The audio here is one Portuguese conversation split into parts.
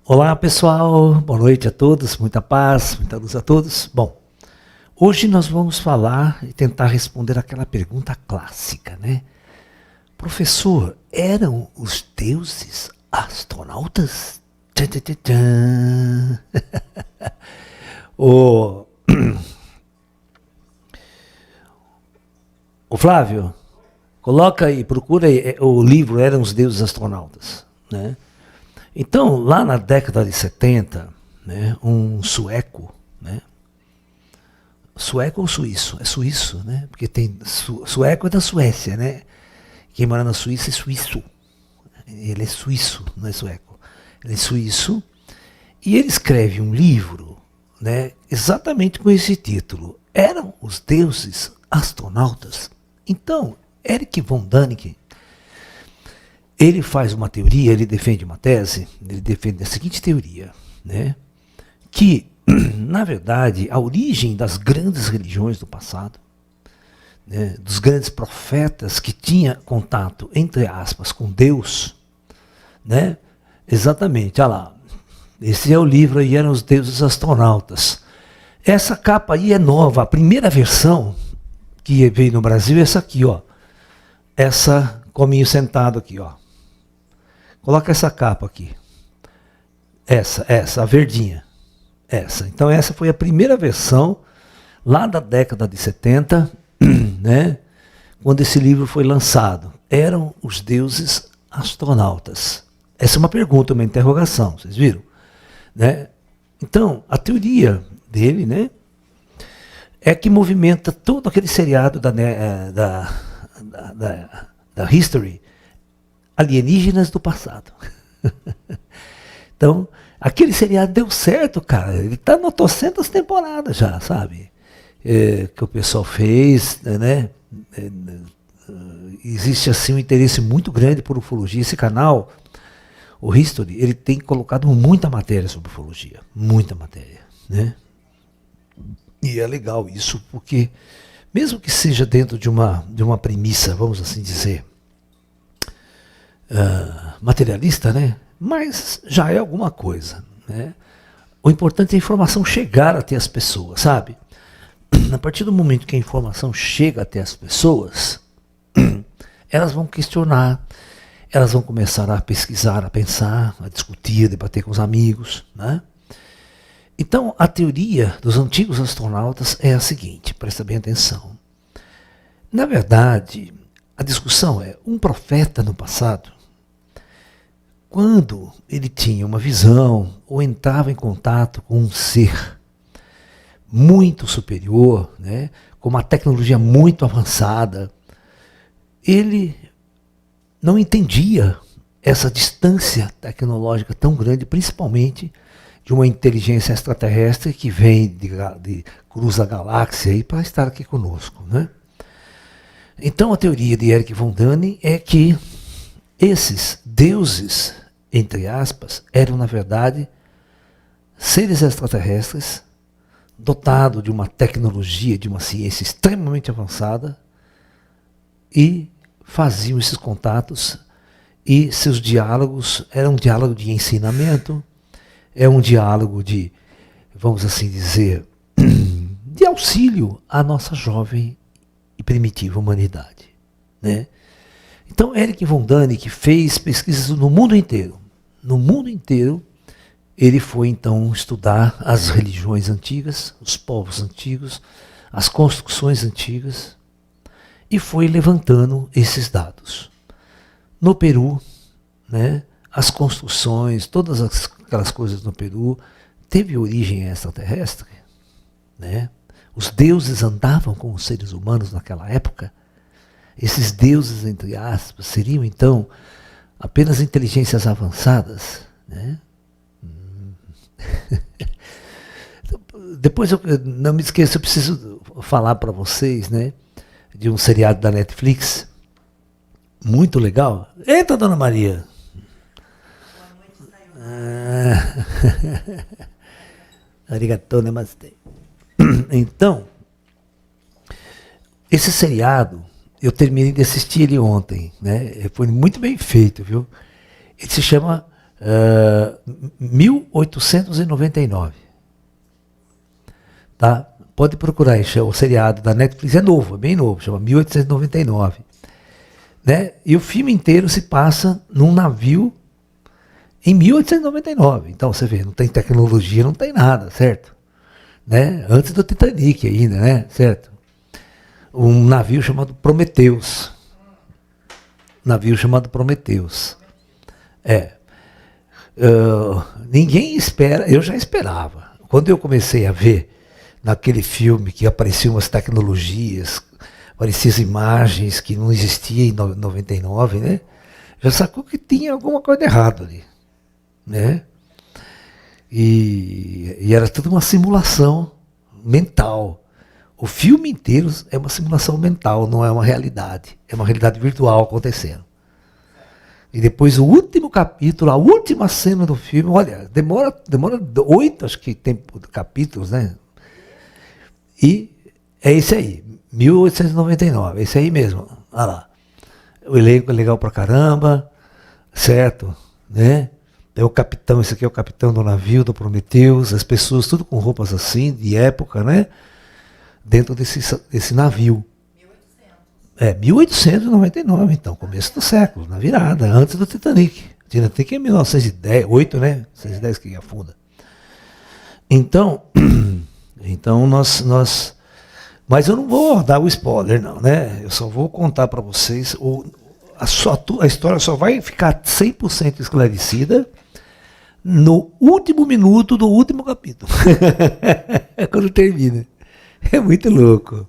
Olá pessoal, boa noite a todos, muita paz, muita luz a todos. Bom, hoje nós vamos falar e tentar responder aquela pergunta clássica, né? Professor, eram os deuses astronautas? Tchan, tchan, tchan, tchan. O Flávio, coloca aí, procura aí o livro Eram os Deuses Astronautas, né? Então, lá na década de 70, né, um sueco, né, sueco ou suíço? É suíço, né? Porque tem sueco é da Suécia, né? Quem mora na Suíça é suíço. Ele é suíço, não é sueco. Ele é suíço. E ele escreve um livro, né, exatamente com esse título. Eram os deuses astronautas? Então, Erich von Däniken, ele faz uma teoria, ele defende uma tese, ele defende a seguinte teoria, né? Que, na verdade, a origem das grandes religiões do passado, né, dos grandes profetas que tinha contato, entre aspas, com Deus, né? Exatamente, olha lá, esse é o livro aí, Eram os Deuses Astronautas. Essa capa aí é nova, a primeira versão que veio no Brasil é essa aqui, ó. Essa cominho sentado aqui, ó. Coloca essa capa aqui. Essa, a verdinha. Essa. Então essa foi a primeira versão, lá da década de 70, né? Quando esse livro foi lançado. Eram os deuses astronautas? Essa é uma pergunta, uma interrogação, vocês viram? Né? Então, a teoria dele, né, é que movimenta todo aquele seriado da History, alienígenas do passado. Então, aquele seriado deu certo, cara. Ele está no 800 temporadas já, sabe? Que o pessoal fez, né? Existe assim um interesse muito grande por ufologia. Esse canal, o History, ele tem colocado muita matéria sobre ufologia. Muita matéria, né? E é legal isso, porque mesmo que seja dentro de uma premissa, vamos assim dizer, materialista, né? Mas já é alguma coisa, né? O importante é a informação chegar até as pessoas, sabe? A partir do momento que a informação chega até as pessoas, elas vão questionar, elas vão começar a pesquisar, a pensar, a discutir, a debater com os amigos, né? Então, a teoria dos antigos astronautas é a seguinte, presta bem atenção. Na verdade, a discussão é, um profeta no passado, quando ele tinha uma visão ou entrava em contato com um ser muito superior, né, com uma tecnologia muito avançada, ele não entendia essa distância tecnológica tão grande, principalmente de uma inteligência extraterrestre que vem de cruza a galáxia para estar aqui conosco, né? Então a teoria de Erich von Däniken é que esses deuses, entre aspas, eram na verdade seres extraterrestres dotados de uma tecnologia, de uma ciência extremamente avançada e faziam esses contatos e seus diálogos eram um diálogo de ensinamento, é um diálogo de, vamos assim dizer, de auxílio à nossa jovem e primitiva humanidade, né? Então, Erich von Däniken fez pesquisas no mundo inteiro. No mundo inteiro, ele foi então estudar as religiões antigas, os povos antigos, as construções antigas, e foi levantando esses dados. No Peru, né, as construções, todas aquelas coisas no Peru, teve origem extraterrestre, né? Os deuses andavam com os seres humanos naquela época. Esses deuses, entre aspas, seriam então apenas inteligências avançadas, né? Depois, não me esqueça, eu preciso falar para vocês, né, de um seriado da Netflix, muito legal. Eita, Dona Maria! Arigatou, namastê. Então, esse seriado, eu terminei de assistir ele ontem, né? Foi muito bem feito, viu? Ele se chama 1899. Tá? Pode procurar aí, o seriado da Netflix, é novo, é bem novo, chama 1899. Né? E o filme inteiro se passa num navio em 1899. Então você vê, não tem tecnologia, não tem nada, certo? Né? Antes do Titanic ainda, né? Certo? Um navio chamado Prometheus. Navio chamado Prometheus. Ninguém espera, eu já esperava. Quando eu comecei a ver naquele filme que apareciam umas tecnologias, apareciam as imagens que não existiam em 99, né? Já sacou que tinha alguma coisa errada ali, né? E era tudo uma simulação mental. O filme inteiro é uma simulação mental, não é uma realidade. É uma realidade virtual acontecendo. E depois o último capítulo, a última cena do filme, olha, demora 8, acho que capítulos, né? E é esse aí, 1899, esse aí mesmo. Olha lá. O elenco é legal pra caramba, certo? Né? É o capitão, esse aqui é o capitão do navio, do Prometheus, as pessoas tudo com roupas assim, de época, né? Dentro desse navio. 1899, então, começo do século, na virada, antes do Titanic. O Titanic é 1910, 8, né? 1910 que afunda. Então nós... Mas eu não vou dar o spoiler, não, né? Eu só vou contar para vocês, a história só vai ficar 100% esclarecida no último minuto do último capítulo. É quando termina. É muito louco.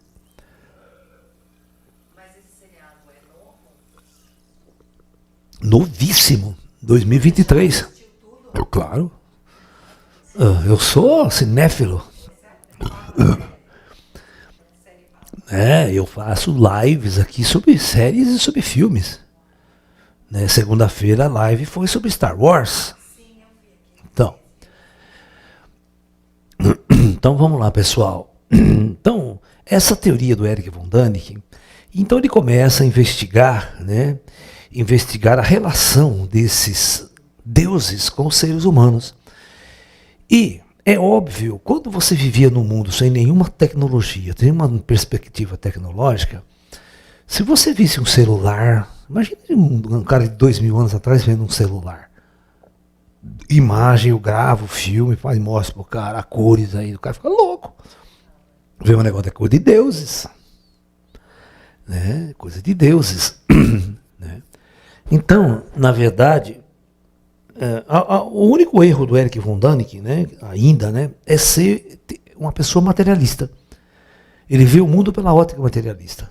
Novíssimo, 2023. Claro. Eu sou cinéfilo. Eu faço lives aqui sobre séries e sobre filmes. Né? Segunda-feira a live foi sobre Star Wars. Então vamos lá, pessoal. Então, essa teoria do Erich von Däniken, então ele começa a investigar, né? Investigar a relação desses deuses com os seres humanos. E é óbvio, quando você vivia num mundo sem nenhuma tecnologia, sem uma perspectiva tecnológica, se você visse um celular, imagine um cara de 2000 anos atrás vendo um celular. Imagem, eu gravo o filme, mostro pro cara, a cores aí, o cara fica louco. Vê um negócio, é coisa de deuses. Né? Coisa de deuses. Né? Então, na verdade, o único erro do Erich von Däniken, né, ainda, né, é ser uma pessoa materialista. Ele vê o mundo pela ótica materialista.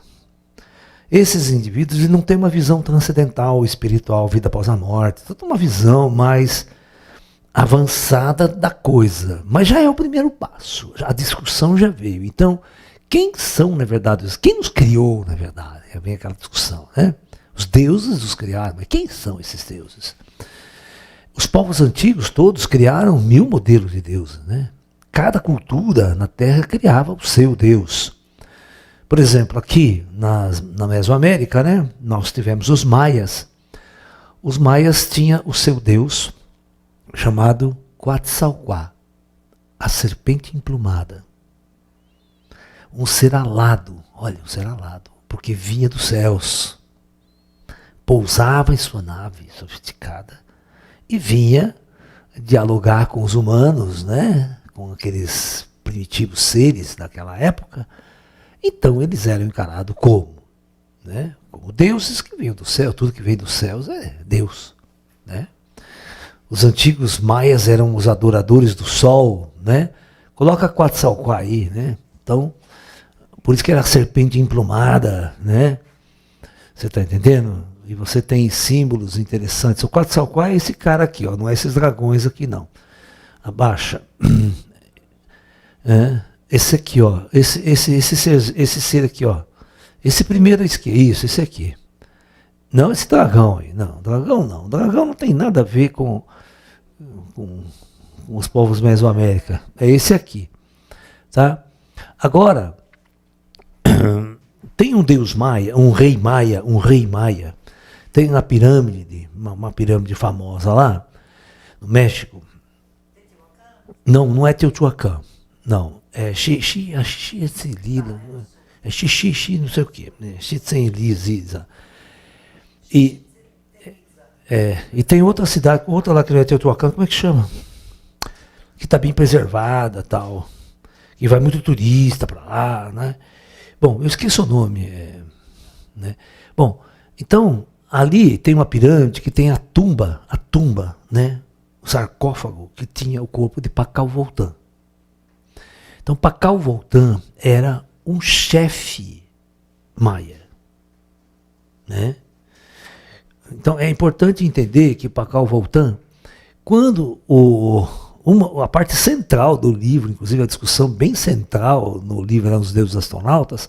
Esses indivíduos não têm uma visão transcendental, espiritual, vida após a morte. Tem uma visão mais avançada da coisa. Mas já é o primeiro passo. A discussão já veio. Então, quem são, na verdade, quem nos criou, na verdade? Vem aquela discussão, né? Os deuses os criaram, mas quem são esses deuses? Os povos antigos todos criaram 1000 modelos de deuses, né? Cada cultura na Terra criava o seu deus. Por exemplo, aqui na Mesoamérica, né, nós tivemos os maias. Os maias tinham o seu deus chamado Quetzalcoatl, a serpente emplumada. Um ser alado, olha, um ser alado, porque vinha dos céus, pousava em sua nave sofisticada e vinha dialogar com os humanos, né, com aqueles primitivos seres daquela época. Então eles eram encarados como? Né? Como deuses que vinham do céu, tudo que vem dos céus é Deus. Né? Os antigos maias eram os adoradores do sol, né? Coloca Quetzalcoatl aí, né? Então, por isso que era a serpente emplumada, né? Você está entendendo? E você tem símbolos interessantes. O Quetzalcoatl é esse cara aqui, ó, não é esses dragões aqui não. Abaixa. Esse aqui, ó, esse ser aqui, ó, esse primeiro isso, esse aqui. Não esse dragão aí, não, dragão não tem nada a ver com os povos Mesoamérica, é esse aqui, tá? Agora, tem um deus maia, um rei maia, tem uma pirâmide famosa lá, no México. Não, não é Teotihuacan. Não, é Chichen Itzá. É Xixi, não sei o quê. Chichen Itzá. E tem outra cidade, outra lá que não é Teotihuacan, como é que chama? Que está bem preservada, tal. E vai muito turista para lá, né? Bom, eu esqueço o nome. Né? Bom, então, ali tem uma pirâmide que tem a tumba, né? O sarcófago que tinha o corpo de Pakal Voltan. Então, Pakal Voltan era um chefe maia, né? Então, é importante entender que Pakal Voltan, quando a parte central do livro, inclusive a discussão bem central no livro Eram os Deuses Astronautas,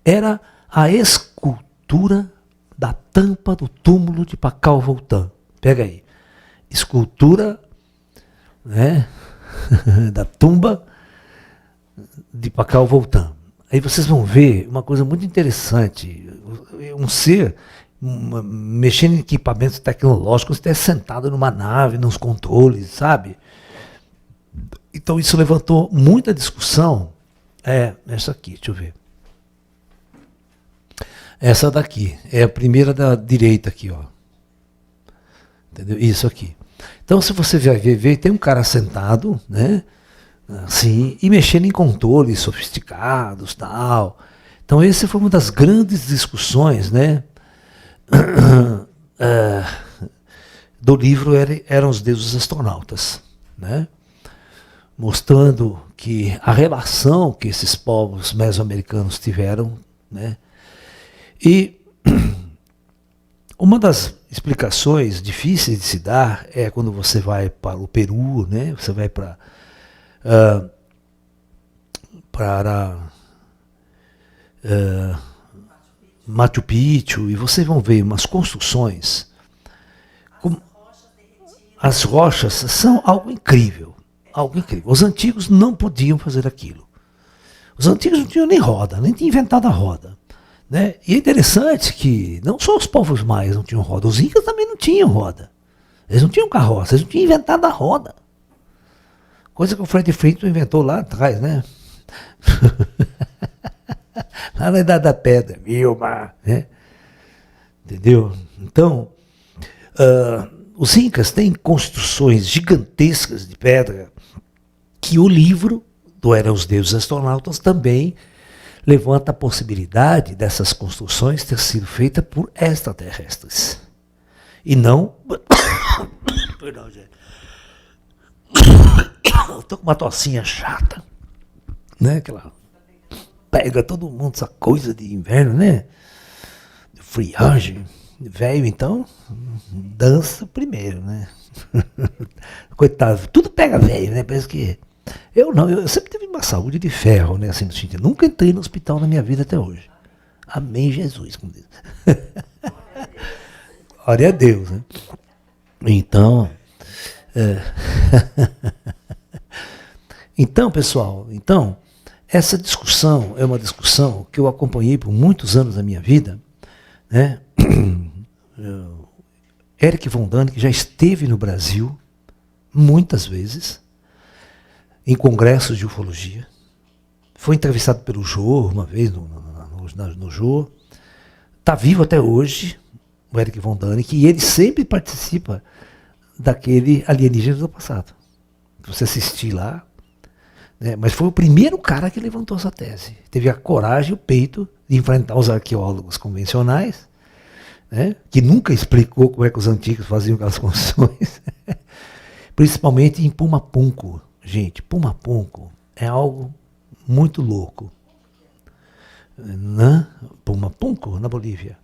era a escultura da tampa do túmulo de Pakal Voltan. Pega aí. Escultura, né, da tumba de Pakal Voltan. Aí vocês vão ver uma coisa muito interessante. Um ser mexendo em equipamentos tecnológicos, até sentado numa nave, nos controles, sabe? Então isso levantou muita discussão. Essa aqui, deixa eu ver. Essa daqui, é a primeira da direita aqui, ó. Entendeu? Isso aqui. Então se você vai ver, tem um cara sentado, né? Assim, e mexendo em controles sofisticados, tal. Então essa foi uma das grandes discussões, né? Do livro Eram os Deuses Astronautas, né? Mostrando que a relação que esses povos mesoamericanos tiveram, né? E uma das explicações difíceis de se dar é quando você vai para o Peru, né? Você vai para Machu Picchu, e vocês vão ver umas construções. As rochas são algo incrível. Algo incrível. Os antigos não podiam fazer aquilo. Os antigos não tinham nem roda, nem tinham inventado a roda. Né? E é interessante que não só os povos maias não tinham roda, os incas também não tinham roda. Eles não tinham carroça, eles não tinham inventado a roda. Coisa que o Fred Frito inventou lá atrás, né? Lá na Idade da Pedra, Vilma, né? Entendeu? Então, os incas têm construções gigantescas de pedra que o livro do Eram os Deuses Astronautas também levanta a possibilidade dessas construções ter sido feitas por extraterrestres. E não... Perdão, gente. Eu tô com uma tossinha chata, né? Aquela pega todo mundo, essa coisa de inverno, né? De friagem. Velho, então, dança primeiro, né? Coitado, tudo pega velho, né? Parece que... Eu sempre tive uma saúde de ferro, né? Assim, no sentido, nunca entrei no hospital na minha vida até hoje. Amém, Jesus, como diz. Glória a Deus, né? Então... Então, pessoal, essa discussão é uma discussão que eu acompanhei por muitos anos da minha vida, né? Eric von Däniken já esteve no Brasil muitas vezes, em congressos de ufologia. Foi entrevistado pelo Jô uma vez, no Jô. Está vivo até hoje, o Eric von Däniken, e ele sempre participa daquele Alienígenas do Passado. Você assistir lá, né? Mas foi o primeiro cara que levantou essa tese. Teve a coragem e o peito de enfrentar os arqueólogos convencionais, né? Que nunca explicou como é que os antigos faziam aquelas construções. Principalmente em Pumapunco. Gente, Pumapunco é algo muito louco. Pumapunco, na Bolívia.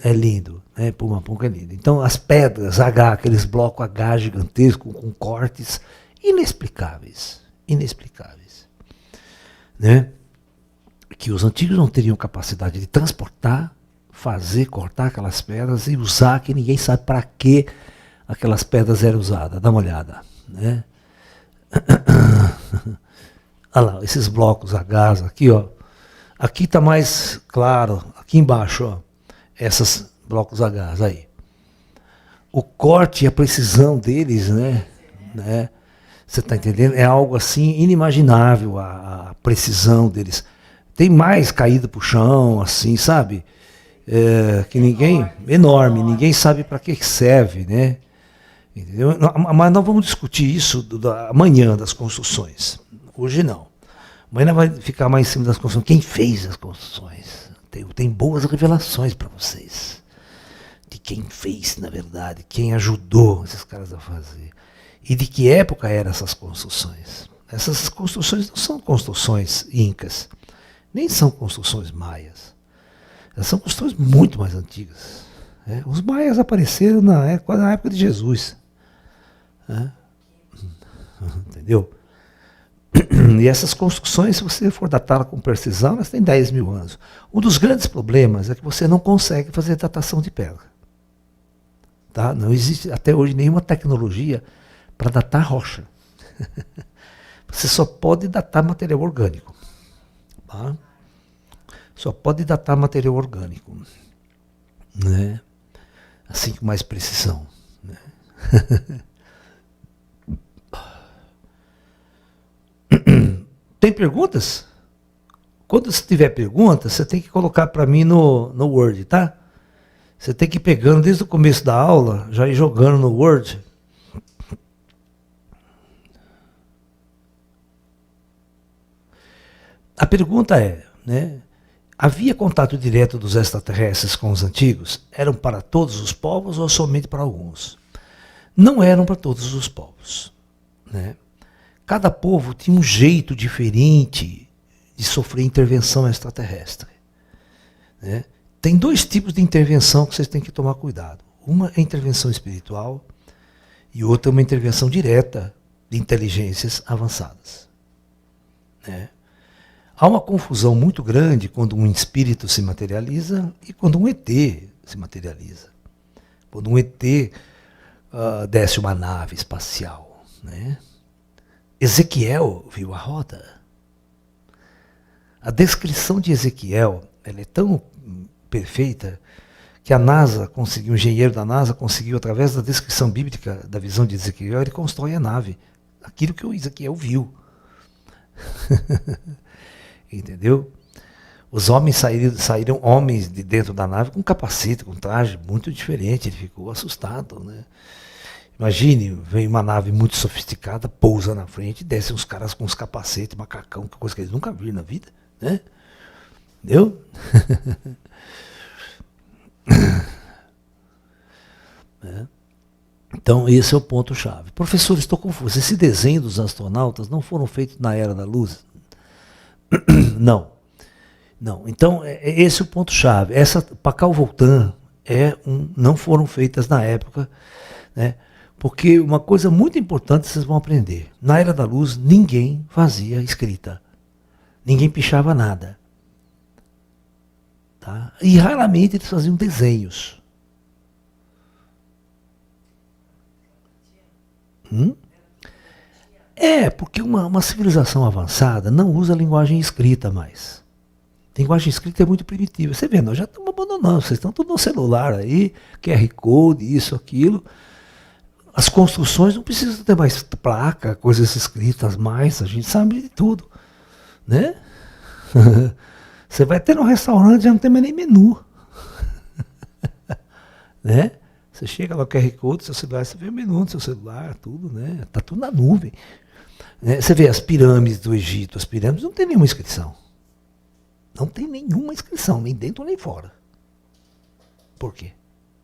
É lindo, né? Pumapunco é lindo. Então as pedras H, aqueles blocos H gigantescos com cortes inexplicáveis, né? Que os antigos não teriam capacidade de transportar, cortar aquelas pedras e usar, que ninguém sabe para que aquelas pedras eram usadas. Dá uma olhada, né? Olha lá, esses blocos H aqui, ó. Aqui está mais claro, aqui embaixo, ó. Esses blocos H aí. o corte e a precisão deles, né? Você está entendendo? É algo assim inimaginável a precisão deles. Tem mais caída para o chão, assim, sabe? Que ninguém... Enorme, ninguém sabe para que serve, né? Entendeu? Mas nós vamos discutir isso amanhã das construções. Hoje não. Amanhã vai ficar mais em cima das construções. Quem fez as construções? Tem boas revelações para vocês. De quem fez, na verdade, quem ajudou esses caras a fazer. E de que época eram essas construções. Essas construções não são construções incas, nem são construções maias. Elas são construções muito mais antigas. Né? Os maias apareceram quase na época de Jesus. Né? Entendeu? E essas construções, se você for datá-las com precisão, elas têm 10 mil anos. Um dos grandes problemas é que você não consegue fazer datação de pedra. Tá? Não existe até hoje nenhuma tecnologia para datar rocha. Você só pode datar material orgânico. Tá? Só pode datar material orgânico. Né? Assim com mais precisão. Né? Tem perguntas? Quando você tiver perguntas, você tem que colocar para mim no Word, tá? Você tem que ir pegando desde o começo da aula, já ir jogando no Word. A pergunta é, né? Havia contato direto dos extraterrestres com os antigos? Eram para todos os povos ou somente para alguns? Não eram para todos os povos, né? Cada povo tinha um jeito diferente de sofrer intervenção extraterrestre. Né? Tem dois tipos de intervenção que vocês têm que tomar cuidado. Uma é intervenção espiritual e outra é uma intervenção direta de inteligências avançadas. Né? Há uma confusão muito grande quando um espírito se materializa e quando um ET se materializa. Quando um ET desce uma nave espacial, né? Ezequiel viu a roda. A descrição de Ezequiel ela é tão perfeita que a NASA conseguiu, o engenheiro da NASA conseguiu, através da descrição bíblica da visão de Ezequiel, ele constrói a nave. Aquilo que o Ezequiel viu. Entendeu? Os homens saíram homens de dentro da nave com capacete, com traje muito diferente. Ele ficou assustado, né? Imagine, vem uma nave muito sofisticada, pousa na frente, descem uns caras com uns capacetes, macacão, que coisa que eles nunca viram na vida, né? Entendeu? Então, esse é o ponto-chave. Professor, estou confuso. Esse desenho dos astronautas não foram feitos na Era da Luz? Não. Não. Então, esse é o ponto-chave. Essa Pacal Voltan não foram feitas na época, né? Porque uma coisa muito importante vocês vão aprender. Na Era da Luz, ninguém fazia escrita. Ninguém pichava nada. Tá? E raramente eles faziam desenhos. Porque uma civilização avançada não usa linguagem escrita mais. Linguagem escrita é muito primitiva. Você vê, nós já estamos abandonando. Vocês estão tudo no celular aí, QR Code, isso, aquilo. As construções não precisam ter mais placa, coisas escritas mais, a gente sabe de tudo. Né? Você vai ter um restaurante, já não tem mais nem menu. Né? Você chega lá no QR Code, seu celular, você vê o menu no seu celular, tudo, né? Está tudo na nuvem. Né? Você vê as pirâmides do Egito, as pirâmides não tem nenhuma inscrição. Não tem nenhuma inscrição, nem dentro nem fora. Por quê?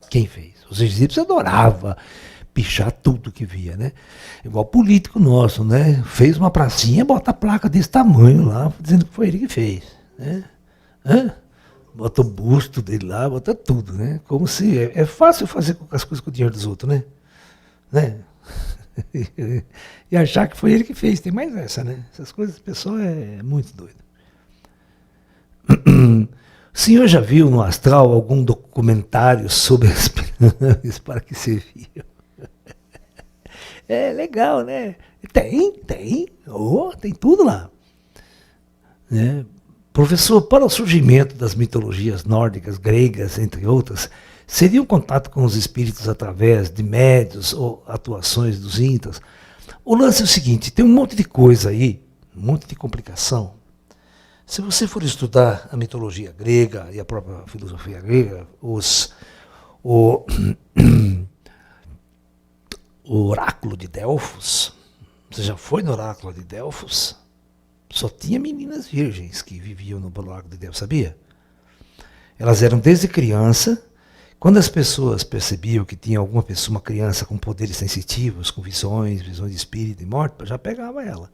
Quem fez? Os egípcios adoravam pichar tudo que via, né? Igual político nosso, né? Fez uma pracinha, bota a placa desse tamanho lá, dizendo que foi ele que fez, né? Bota o busto dele lá, bota tudo, né? Como se... É fácil fazer as coisas com o dinheiro dos outros, né? E achar que foi ele que fez, tem mais essa, né? Essas coisas, o pessoal é muito doido. O senhor já viu no astral algum documentário sobre as pirâmides para que serviam? É legal, né? Tem. Tem tudo lá. Né? Professor, para o surgimento das mitologias nórdicas, gregas, entre outras, Seria um contato com os espíritos através de médiuns ou atuações dos intras. O lance é o seguinte, tem um monte de coisa aí, um monte de complicação. Se você for estudar a mitologia grega e a própria filosofia grega, o oráculo de Delfos, você já foi no oráculo de Delfos? Só tinha meninas virgens que viviam no oráculo de Delfos, sabia? Elas eram desde criança. Quando as pessoas percebiam que tinha alguma pessoa, uma criança com poderes sensitivos, com visões de espírito e morte, já pegava ela.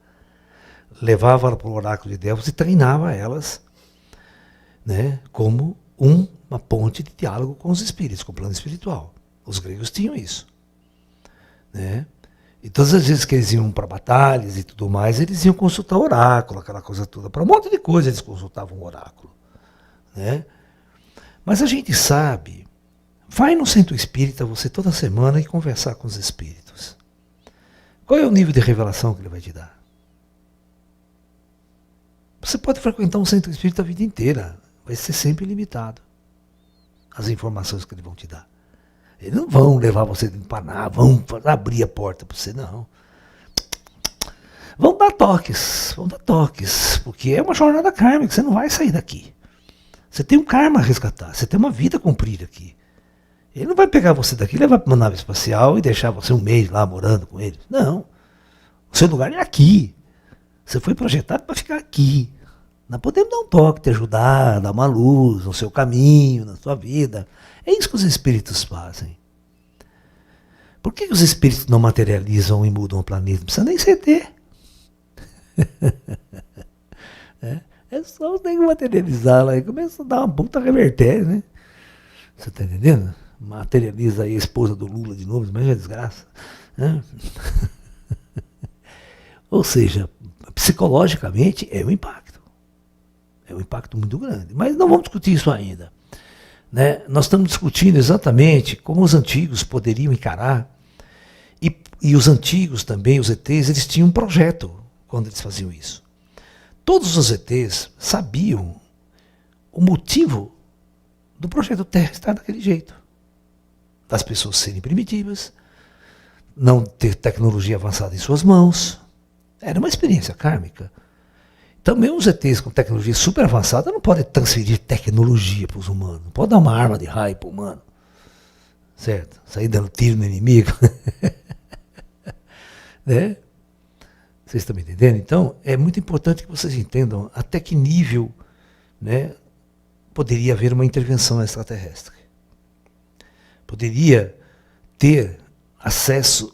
Levava ela para o oráculo de Delfos e treinava elas, né, como uma ponte de diálogo com os espíritos, com o plano espiritual. Os gregos tinham isso. Né? E todas as vezes que eles iam para batalhas e tudo mais, eles iam consultar o oráculo, aquela coisa toda. Para um monte de coisa eles consultavam o oráculo. Né? Mas a gente sabe, vai no centro espírita você toda semana e conversar com os espíritos. Qual é o nível de revelação que ele vai te dar? Você pode frequentar um centro espírita a vida inteira, vai ser sempre limitado as informações que eles vão te dar. Eles não vão levar você de empanar, vão abrir a porta para você, não. Vão dar toques, porque é uma jornada kármica, você não vai sair daqui. Você tem um karma a resgatar, você tem uma vida a cumprir aqui. Ele não vai pegar você daqui, levar para uma nave espacial e deixar você um mês lá morando com ele. Não. O seu lugar é aqui. Você foi projetado para ficar aqui. Nós podemos dar um toque, te ajudar, dar uma luz no seu caminho, na sua vida. É isso que os espíritos fazem. Por que os espíritos não materializam e mudam o planeta? Não precisa nem ceder. É só tem que materializar lá e começa a dar uma puta revertério, né? Você está entendendo? Materializa aí a esposa do Lula de novo, mas é desgraça. Né? Ou seja, psicologicamente é um impacto. É um impacto muito grande. Mas não vamos discutir isso ainda. Né? Nós estamos discutindo exatamente como os antigos poderiam encarar. E os antigos também, os ETs, eles tinham um projeto quando eles faziam isso. Todos os ETs sabiam o motivo do projeto Terra estar daquele jeito. Das pessoas serem primitivas, não ter tecnologia avançada em suas mãos. Era uma experiência kármica. Também os ETs com tecnologia super avançada não podem transferir tecnologia para os humanos. Não pode dar uma arma de raio para o humano. Certo? Sair dando tiro no inimigo. Né? Vocês estão me entendendo? Então, é muito importante que vocês entendam até que nível, né, poderia haver uma intervenção extraterrestre. Poderia ter acesso,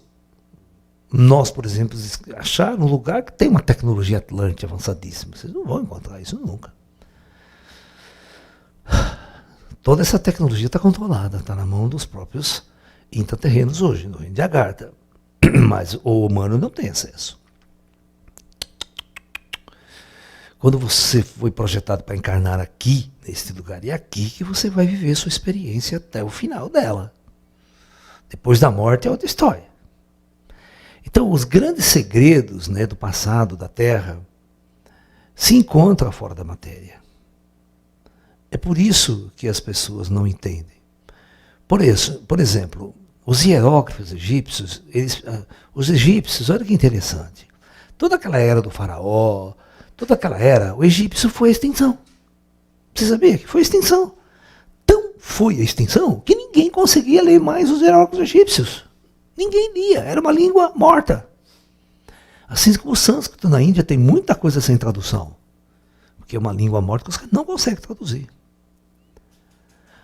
nós, por exemplo, achar um lugar que tem uma tecnologia atlântica avançadíssima. Vocês não vão encontrar isso nunca. Toda essa tecnologia está controlada, está na mão dos próprios intraterrenos hoje, no reino de Agartha. Mas o humano não tem acesso. Quando você foi projetado para encarnar aqui, nesse lugar, é aqui que você vai viver sua experiência até o final dela. Depois da morte é outra história. Então, os grandes segredos, né, do passado da Terra se encontram fora da matéria. É por isso que as pessoas não entendem. Por exemplo, os hieróglifos egípcios, os egípcios, olha que interessante. Toda aquela era do faraó, toda aquela era, o egípcio foi a extinção. Você sabia que foi a extinção? Então foi a extinção que ninguém conseguia ler mais os hieróglifos egípcios. Ninguém lia, era uma língua morta. Assim como o sânscrito na Índia tem muita coisa sem tradução. Porque é uma língua morta que você não consegue traduzir.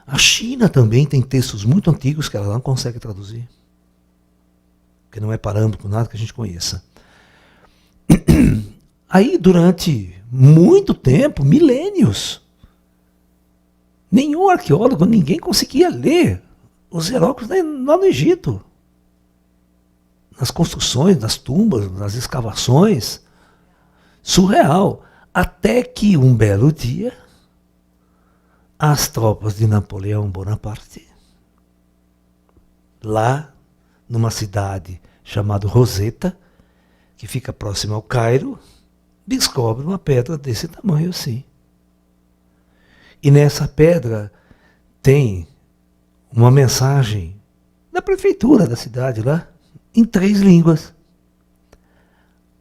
A China também tem textos muito antigos que ela não consegue traduzir. Porque não é parâmetro com nada que a gente conheça. Aí, durante muito tempo, milênios, nenhum arqueólogo, ninguém conseguia ler os hieróglifos lá no Egito. Nas construções, nas tumbas, nas escavações. Surreal. Até que um belo dia, as tropas de Napoleão Bonaparte, lá numa cidade chamada Rosetta, que fica próxima ao Cairo, descobre uma pedra desse tamanho assim. E nessa pedra tem uma mensagem da prefeitura da cidade lá, em 3 línguas.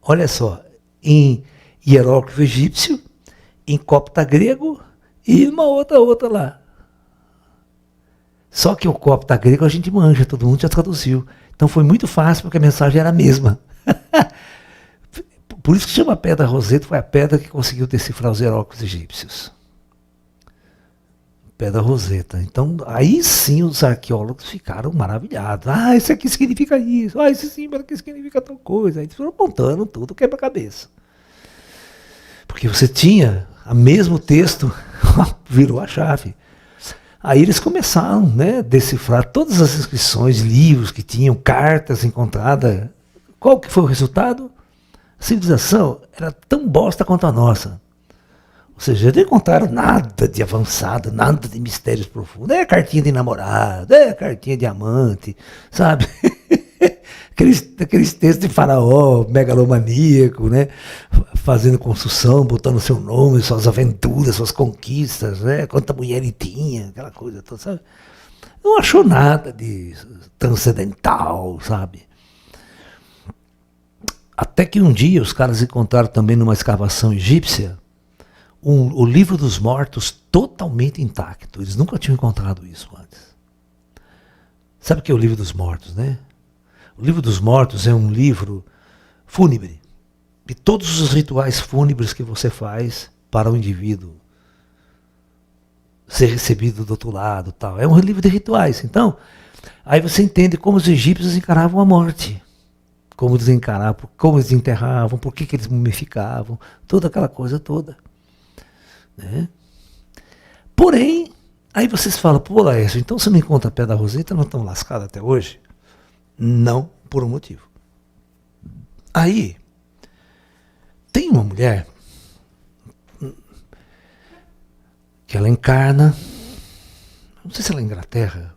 Olha só, em hieróglifo egípcio, em copta grego e uma outra lá. Só que o copta grego a gente manja, todo mundo já traduziu. Então foi muito fácil, porque a mensagem era a mesma. Por isso que chama Pedra Roseta, foi a pedra que conseguiu decifrar os hieróglifos egípcios. Pedra Roseta. Então, aí sim os arqueólogos ficaram maravilhados. Ah, esse aqui significa isso. Ah, esse símbolo aqui significa tal coisa. Aí eles foram montando tudo, quebra-cabeça. Porque você tinha o mesmo texto, virou a chave. Aí eles começaram, né, a decifrar todas as inscrições, livros que tinham, cartas encontradas. Qual que foi o resultado? A civilização era tão bosta quanto a nossa. Ou seja, eles não encontraram nada de avançado, nada de mistérios profundos. É cartinha de namorado, é cartinha de amante, sabe? Aqueles textos de faraó, megalomaníaco, né? Fazendo construção, botando seu nome, suas aventuras, suas conquistas, né? Quanta mulher ele tinha, aquela coisa toda, sabe? Não achou nada de transcendental, sabe? Até que um dia os caras encontraram também numa escavação egípcia o livro dos mortos totalmente intacto. Eles nunca tinham encontrado isso antes. Sabe o que é o livro dos mortos, né? O livro dos mortos é um livro fúnebre, de todos os rituais fúnebres que você faz para o indivíduo ser recebido do outro lado, tal. É um livro de rituais. Então, aí você entende como os egípcios encaravam a morte, como eles encaravam, como eles enterravam, por que eles mumificavam, toda aquela coisa toda, né? Porém, aí vocês falam, pô, Laércio, então você não encontra a Pedra Roseta, não estão lascados até hoje? Não, por um motivo. Aí, tem uma mulher que ela encarna, não sei se ela é Inglaterra,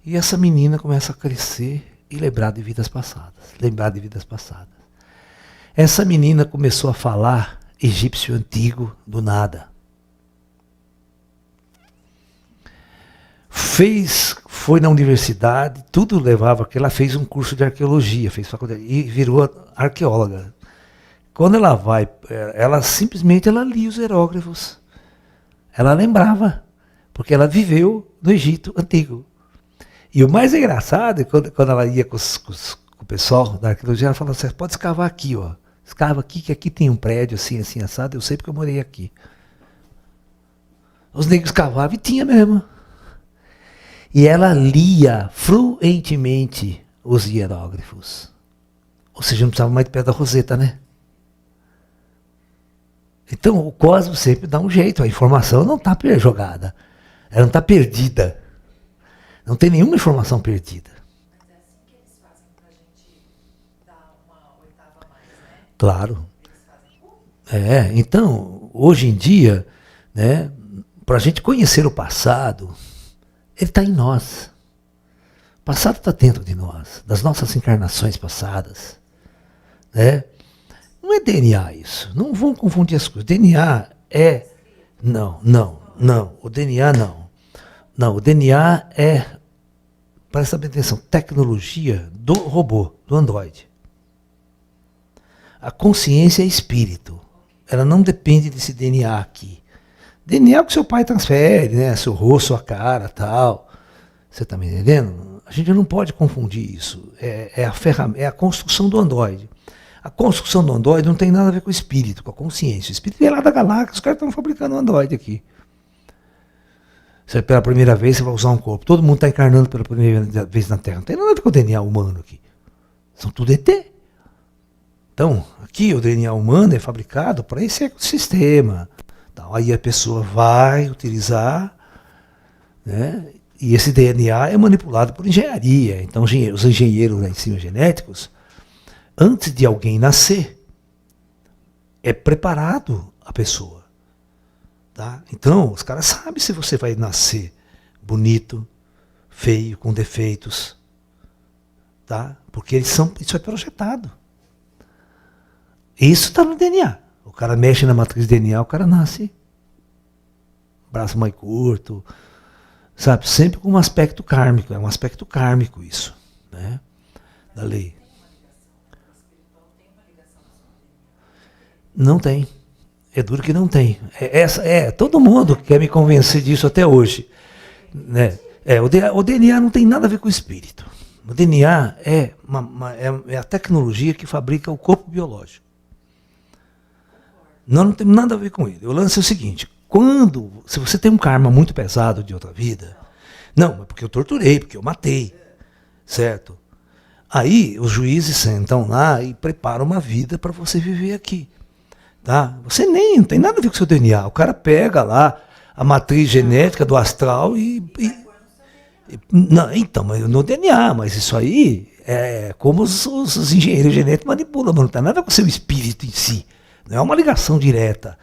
e essa menina começa a crescer e lembrar de vidas passadas. Essa menina começou a falar egípcio antigo do nada. Foi na universidade, tudo levava, que ela fez um curso de arqueologia, fez faculdade, e virou arqueóloga. Quando ela vai, ela simplesmente lia os hieróglifos. Ela lembrava, porque ela viveu no Egito antigo. E o mais engraçado é quando ela ia com o pessoal da arqueologia, ela falava assim, pode escavar aqui, ó. Escava aqui, que aqui tem um prédio assim, assim, assado, eu sei porque eu morei aqui. Os negros cavavam e tinha mesmo. E ela lia fluentemente os hieróglifos. Ou seja, não precisava mais de Pedra Roseta, né? Então o cosmos sempre dá um jeito, a informação não está jogada, ela não está perdida. Não tem nenhuma informação perdida. Mas é assim que eles fazem para a gente dar uma oitava a mais, né? Claro. Eles fazem como? Então, hoje em dia, né, para a gente conhecer o passado, ele está em nós. O passado está dentro de nós, das nossas encarnações passadas. Né? Não é DNA isso, não vão confundir as coisas. DNA é... Não. O DNA não. Não, o DNA é, presta bem atenção, tecnologia do robô, do Android. A consciência é espírito. Ela não depende desse DNA aqui. DNA é o que seu pai transfere, né? Seu rosto, sua cara, tal. Você está me entendendo? A gente não pode confundir isso. É a construção do Android. A construção do Android não tem nada a ver com o espírito, com a consciência. O espírito é lá da galáxia, os caras estão fabricando um Android aqui. Você, pela primeira vez, você vai usar um corpo. Todo mundo está encarnando pela primeira vez na Terra. Não tem nada a ver com o DNA humano aqui. São tudo ET. Então, aqui o DNA humano é fabricado para esse ecossistema. Então, aí a pessoa vai utilizar, né? E esse DNA é manipulado por engenharia. Então, os engenheiros lá em cima genéticos, antes de alguém nascer, é preparado a pessoa. Tá? Então, os caras sabem se você vai nascer bonito, feio, com defeitos. Tá? Porque isso é projetado. Isso está no DNA. O cara mexe na matriz DNA, o cara nasce. Braço mais curto, sabe? Sempre com um aspecto kármico, é um aspecto kármico isso, né? Da lei. Não tem. É duro que não tem. Todo mundo quer me convencer disso até hoje. Né? O DNA não tem nada a ver com o espírito. O DNA é a tecnologia que fabrica o corpo biológico. Não tem nada a ver com ele. O lance é o seguinte, se você tem um karma muito pesado de outra vida, não, é porque eu torturei, porque eu matei, certo? Aí os juízes sentam lá e preparam uma vida para você viver aqui. Tá? Você nem não tem nada a ver com o seu DNA. O cara pega lá a matriz genética do astral não, então, mas no DNA, mas isso aí é como os engenheiros genéticos manipulam, mas não tem nada a ver com o seu espírito em si. Não é uma ligação direta.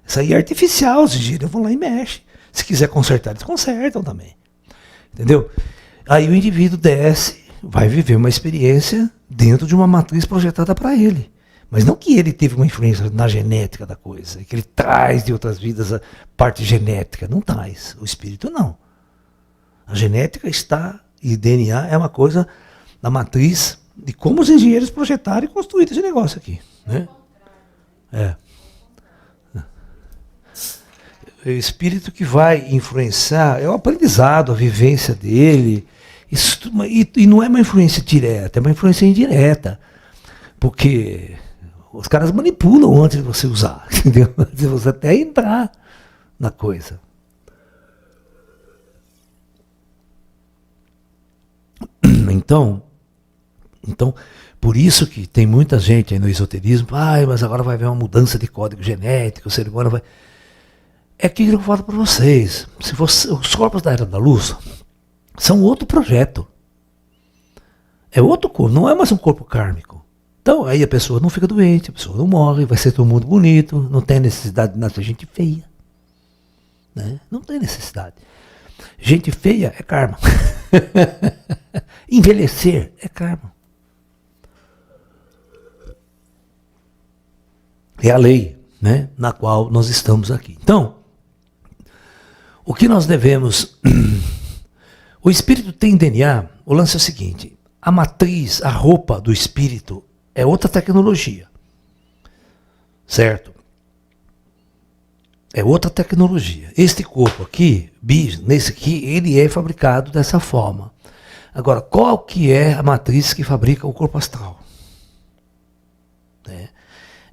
Isso aí é artificial, os engenheiros vão lá e mexem. Se quiser consertar, eles consertam também. Entendeu? Aí o indivíduo desce, vai viver uma experiência dentro de uma matriz projetada para ele. Mas não que ele teve uma influência na genética da coisa, que ele traz de outras vidas a parte genética. Não traz. O espírito não. A genética está, e DNA é uma coisa da matriz de como os engenheiros projetaram e construíram esse negócio aqui. Né? O espírito que vai influenciar é o aprendizado, a vivência dele. E não é uma influência direta, é uma influência indireta. Porque os caras manipulam antes de você usar, entendeu? Antes de você até entrar na coisa. Então, por isso que tem muita gente aí no esoterismo, mas agora vai haver uma mudança de código genético, o ser humano vai... É aquilo que eu falo para vocês. Os corpos da Era da Luz são outro projeto. É outro corpo, não é mais um corpo kármico. Então, aí a pessoa não fica doente, a pessoa não morre, vai ser todo mundo bonito, não tem necessidade de nascer gente feia. Né? Não tem necessidade. Gente feia é karma. Envelhecer é karma. É a lei, né, na qual nós estamos aqui. Então, o que nós devemos... O espírito tem DNA, o lance é o seguinte, a matriz, a roupa do espírito é outra tecnologia, certo? É outra tecnologia. Este corpo aqui, nesse aqui, ele é fabricado dessa forma. Agora, qual que é a matriz que fabrica o corpo astral?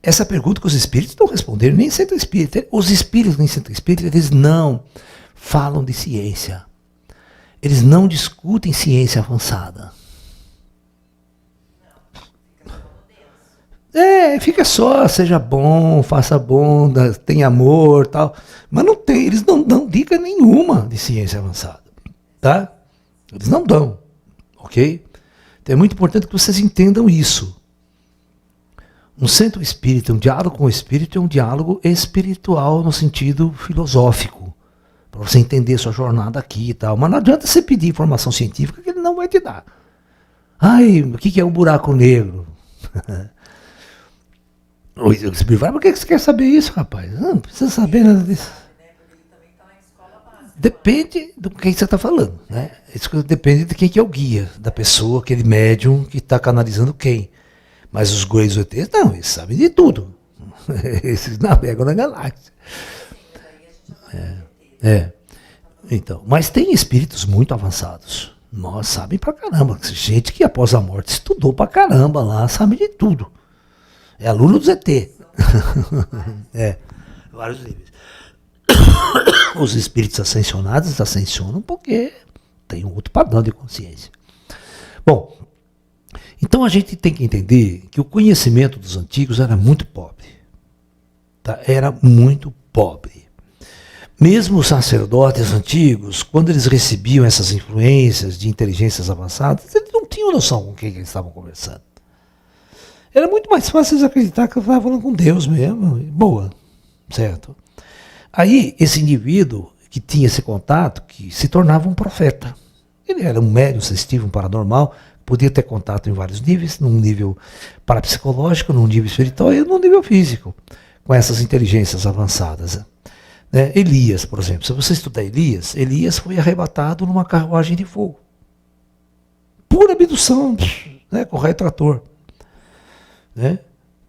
Essa pergunta que os espíritos não responderam, nem centro espírita. Os espíritos nem centro espírita, eles não falam de ciência. Eles não discutem ciência avançada. Fica só, seja bom, faça bom, tenha amor, tal. Mas não tem, eles não dão dica nenhuma de ciência avançada. Tá? Eles não dão. Ok? Então é muito importante que vocês entendam isso. Um centro espírita, um diálogo com o espírito é um diálogo espiritual no sentido filosófico. Para você entender sua jornada aqui e tal. Mas não adianta você pedir informação científica que ele não vai te dar. O que é um buraco negro? O espírito fala, por que você quer saber isso, rapaz? Não precisa saber nada disso. Depende do que você está falando. Né? Isso depende de quem que é o guia, da pessoa, aquele médium que está canalizando quem. Mas os grandes ETs, não, eles sabem de tudo. Esses navegam na galáxia. Então, mas tem espíritos muito avançados. Nós sabem pra caramba. Gente que após a morte estudou pra caramba lá, sabe de tudo. É aluno do ZT. Vários níveis. Os espíritos ascensionados ascensionam porque tem um outro padrão de consciência. Bom, então a gente tem que entender que o conhecimento dos antigos era muito pobre. Tá? Era muito pobre. Mesmo os sacerdotes antigos, quando eles recebiam essas influências de inteligências avançadas, eles não tinham noção com quem eles estavam conversando. Era muito mais fácil eles acreditar que eu estava falando com Deus mesmo. Boa, certo? Aí, esse indivíduo que tinha esse contato, que se tornava um profeta. Ele era um médium sensitivo, um paranormal, podia ter contato em vários níveis, num nível parapsicológico, num nível espiritual e num nível físico, com essas inteligências avançadas. Né? Elias, por exemplo. Se você estudar Elias, Elias foi arrebatado numa carruagem de fogo. Pura abdução, né? Com raio trator. Né?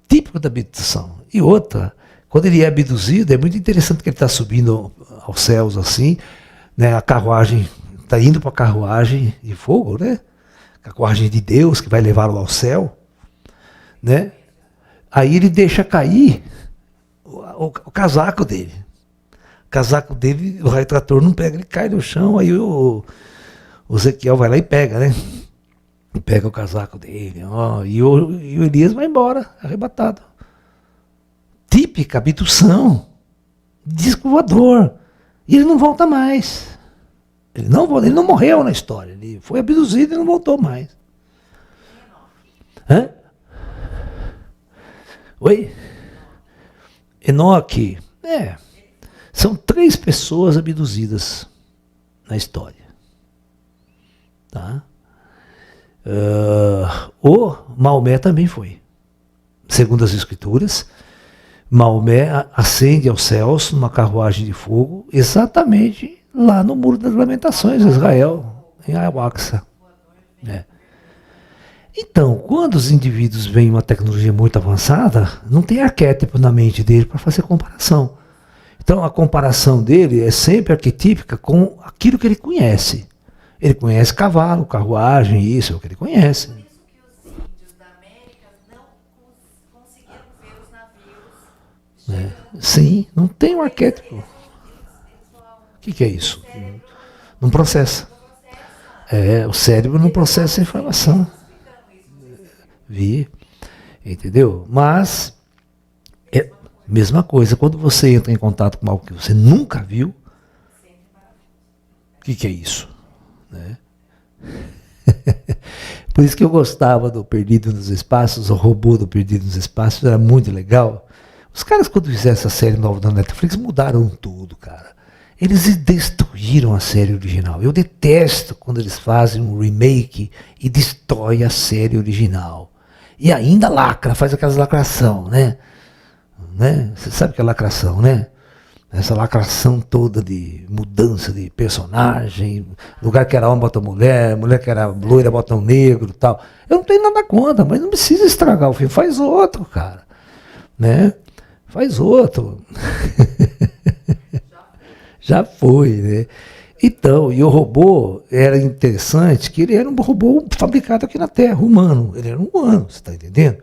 Típico da abdução. E outra, quando ele é abduzido, é muito interessante que ele está subindo aos céus assim, né? A carruagem, está indo para a carruagem de fogo, né? Carruagem de Deus que vai levá-lo ao céu, né? Aí ele deixa cair o casaco dele. O casaco dele, o raio trator não pega, ele cai no chão, aí o Ezequiel vai lá e pega, né? E pega o casaco dele, ó, e o Elias vai embora, arrebatado. Típica abdução, disco voador. E ele não volta mais. Ele não morreu na história, ele foi abduzido e não voltou mais. Hã? Oi? Enoque. São 3 pessoas abduzidas na história. Tá? O Maomé também foi. Segundo as escrituras, Maomé ascende aos céus numa carruagem de fogo, exatamente lá no Muro das Lamentações, Israel, em Al-Aqsa. Então, quando os indivíduos veem uma tecnologia muito avançada, não tem arquétipo na mente dele para fazer comparação. Então, a comparação dele é sempre arquetípica com aquilo que ele conhece. Ele conhece cavalo, carruagem, isso é o que ele conhece. Por isso que os índios da América não conseguiram ver os navios chegando. Sim, não tem um arquétipo. O que é isso? Não processa. O cérebro não processa a informação. Vi, entendeu? Mas, mesma coisa, quando você entra em contato com algo que você nunca viu, o que é isso? Né? Por isso que eu gostava do Perdido nos Espaços, o robô do Perdido nos Espaços, era muito legal. Os caras, quando fizeram essa série nova da Netflix, mudaram tudo, cara. Eles destruíram a série original. Eu detesto quando eles fazem um remake e destrói a série original. E ainda lacra, faz aquelas lacração, né? Você sabe o que é lacração, né? Essa lacração toda de mudança de personagem, lugar que era homem bota mulher, mulher que era loira bota um negro e tal. Eu não tenho nada contra, mas não precisa estragar o filme, faz outro, cara. Né? Faz outro. Já foi, né? Então, e o robô era interessante que ele era um robô fabricado aqui na Terra, humano. Ele era um humano, você está entendendo?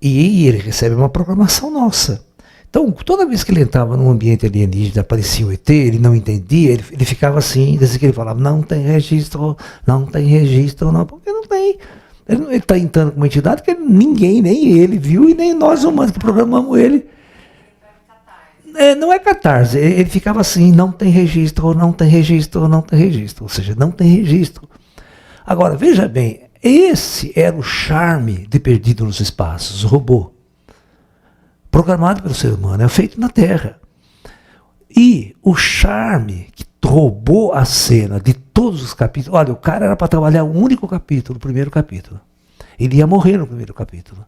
E ele recebe uma programação nossa. Então, toda vez que ele entrava num ambiente alienígena, aparecia um ET, ele não entendia, ele ficava assim, desde que ele falava, não tem registro, não, porque não tem. Ele está entrando com uma entidade que ninguém, nem ele viu, e nem nós humanos que programamos ele. Não é catarse, ele ficava assim, não tem registro, não tem registro, não tem registro, ou seja, não tem registro. Agora, veja bem, esse era o charme de Perdido nos Espaços, o robô. Programado pelo ser humano, é feito na Terra. E o charme que roubou a cena de todos os capítulos, olha, o cara era para trabalhar um único capítulo, o primeiro capítulo. Ele ia morrer no primeiro capítulo.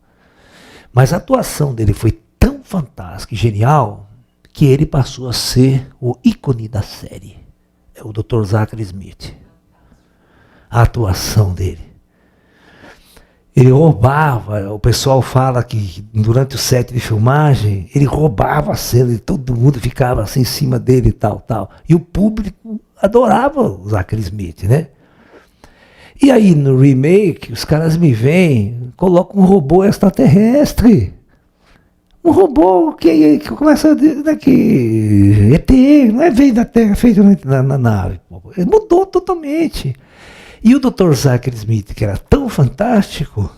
Mas a atuação dele foi tão fantástica e genial, que ele passou a ser o ícone da série. É o Dr. Zachary Smith. A atuação dele. Ele roubava, o pessoal fala que durante o set de filmagem, ele roubava a cena e todo mundo ficava assim em cima dele e tal. E o público adorava o Zachary Smith, né? E aí no remake, os caras me vêm, colocam um robô extraterrestre. Um robô que começa daqui, ET, não é veio da Terra, feito na nave. Ele mudou totalmente. E o Dr. Zachary Smith, que era tão fantástico,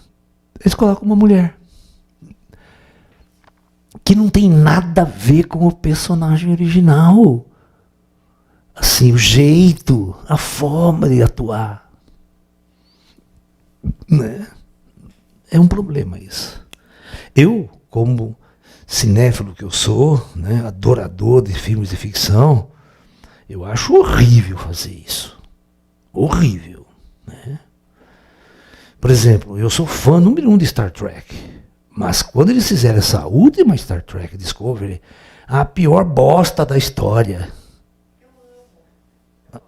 eles colocam uma mulher. Que não tem nada a ver com o personagem original. Assim, o jeito, a forma de atuar. Né? É um problema isso. Eu, como cinéfilo que eu sou, né, adorador de filmes de ficção, eu acho horrível fazer isso. Horrível. Né? Por exemplo, eu sou fã número 1 de Star Trek, mas quando eles fizeram essa última Star Trek Discovery, A pior bosta da história.